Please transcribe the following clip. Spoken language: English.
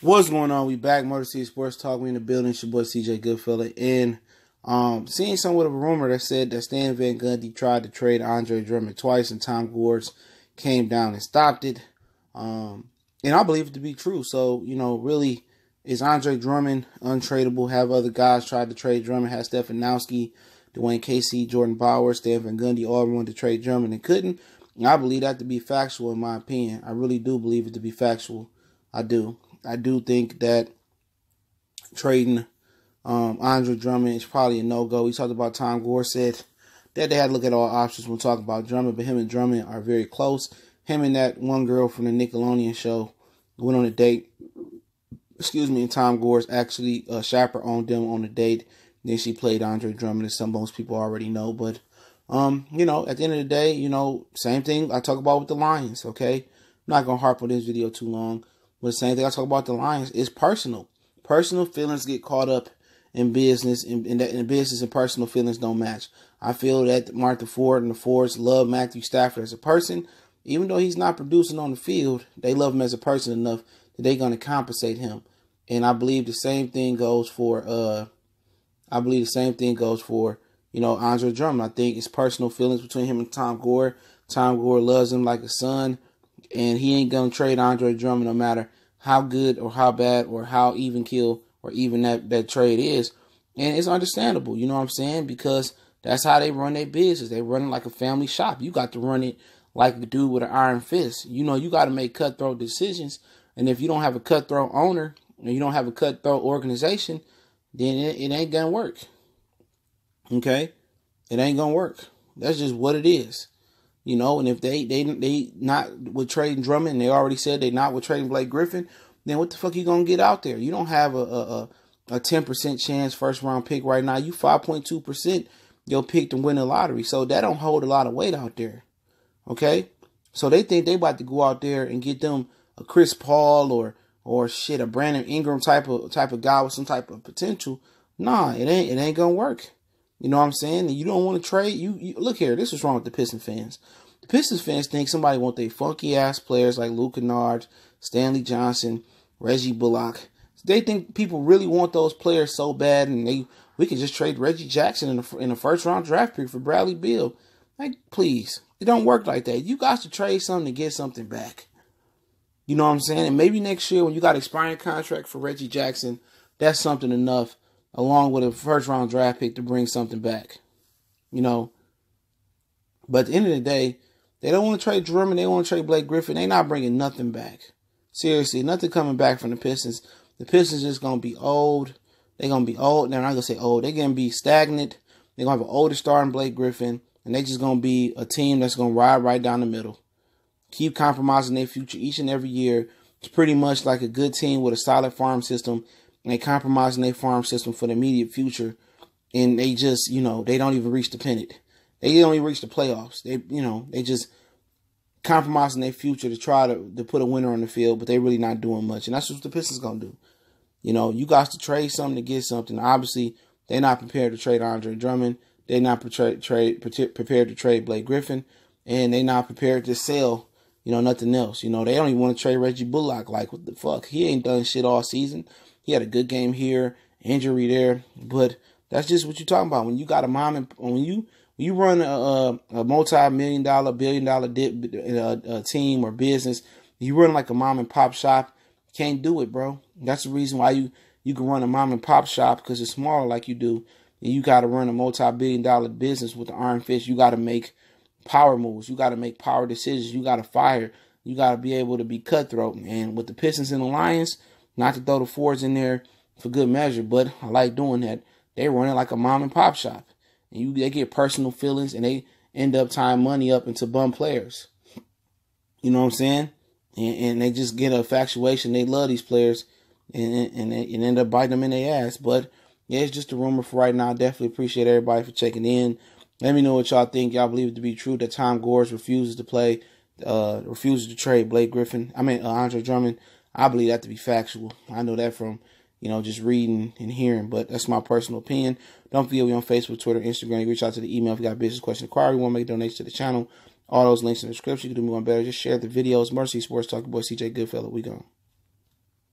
What's going on? We back, Motor City Sports Talk. We in the building. It's your boy CJ Goodfella. And seeing somewhat of a rumor that said that Stan Van Gundy tried to trade Andre Drummond twice and Tom Gores came down and stopped it. And I believe it to be true. So, really, is Andre Drummond untradeable? Have other guys tried to trade Drummond? Has Stefanowski, Dwayne Casey, Jordan Bauer, Stan Van Gundy all wanted to trade Drummond and couldn't? And I believe that to be factual in my opinion. I really do believe it to be factual. I do think that trading Andre Drummond is probably a no-go. We talked about Tom Gores said that they had to look at all options when talking about Drummond, but him and Drummond are very close. Him and that one girl from the Nickelodeon show went on a date. And Tom Gores actually chaperoned them on a date. Then she played Andre Drummond, as most people already know. But, at the end of the day, same thing I talk about with the Lions, okay? I'm not going to harp on this video too long. But the same thing I talk about the Lions is personal. Personal feelings get caught up in business, and business and personal feelings don't match. I feel that Martha Ford and the Fords love Matthew Stafford as a person. Even though he's not producing on the field, they love him as a person enough that they're going to compensate him. And I believe the same thing goes for Andre Drummond. I think it's personal feelings between him and Tom Gore. Tom Gore loves him like a son. And he ain't going to trade Andre Drummond no matter how good or how bad or how even kill or even that trade is. And it's understandable, you know what I'm saying? Because that's how they run their business. They run it like a family shop. You got to run it like a dude with an iron fist. You got to make cutthroat decisions. And if you don't have a cutthroat owner and you don't have a cutthroat organization, then it ain't going to work. Okay? It ain't going to work. That's just what it is. And if they not with trading Drummond, and they already said they not with trading Blake Griffin, then what the fuck you gonna get out there? You don't have a 10% chance first round pick right now. You 5.2% your pick to win the lottery. So that don't hold a lot of weight out there. Okay? So they think they about to go out there and get them a Chris Paul or a Brandon Ingram type of guy with some type of potential. Nah, it ain't gonna work. You know what I'm saying? And you don't want to trade. You look here. This is wrong with the Pistons fans. The Pistons fans think somebody want their funky ass players like Luke Kennard, Stanley Johnson, Reggie Bullock. They think people really want those players so bad, and we can just trade Reggie Jackson in the first round draft pick for Bradley Beal. Like, please, it don't work like that. You got to trade something to get something back. You know what I'm saying? And maybe next year when you got an expiring contract for Reggie Jackson, that's something enough, along with a first-round draft pick to bring something back. But at the end of the day, they don't want to trade Drummond. They want to trade Blake Griffin. They're not bringing nothing back. Seriously, nothing coming back from the Pistons. The Pistons just going to be old. They're going to be old. They're not going to say old. They're going to be stagnant. They're going to have an older star in Blake Griffin. And they're just going to be a team that's going to ride right down the middle. Keep compromising their future each and every year. It's pretty much like a good team with a solid farm system. And they compromising their farm system for the immediate future. And they just, they don't even reach the pennant. They don't even reach the playoffs. They just compromising their future to try to put a winner on the field, but they really not doing much. And that's what the Pistons going to do. You got to trade something to get something. Obviously, they're not prepared to trade Andre Drummond. They're not prepared to trade Blake Griffin. And they're not prepared to sell, nothing else. They don't even want to trade Reggie Bullock. Like, what the fuck? He ain't done shit all season. He had a good game here, injury there, but that's just what you're talking about. When you got when you run a multi-million-dollar, billion-dollar team or business, you run like a mom and pop shop. You can't do it, bro. That's the reason why you can run a mom and pop shop, because it's smaller like you do. And you got to run a multi-billion-dollar business with the iron fist. You got to make power moves. You got to make power decisions. You got to fire. You got to be able to be cutthroat. And with the Pistons and the Lions, not to throw the Fords in there for good measure, but I like doing that. They run it like a mom and pop shop. And they get personal feelings, and they end up tying money up into bum players. You know what I'm saying? And they just get a infatuation. They love these players, and end up biting them in their ass. But yeah, it's just a rumor for right now. I definitely appreciate everybody for checking in. Let me know what y'all think. Y'all believe it to be true that Tom Gores refuses to trade Blake Griffin. Andre Drummond. I believe that to be factual. I know that from, just reading and hearing, but that's my personal opinion. Don't forget we on Facebook, Twitter, Instagram. You reach out to the email if you got a business question, inquiry, you want to make donations to the channel. All those links in the description. You can do me one better. Just share the videos. Mercy Sports Talk, boy CJ Goodfella. We gone.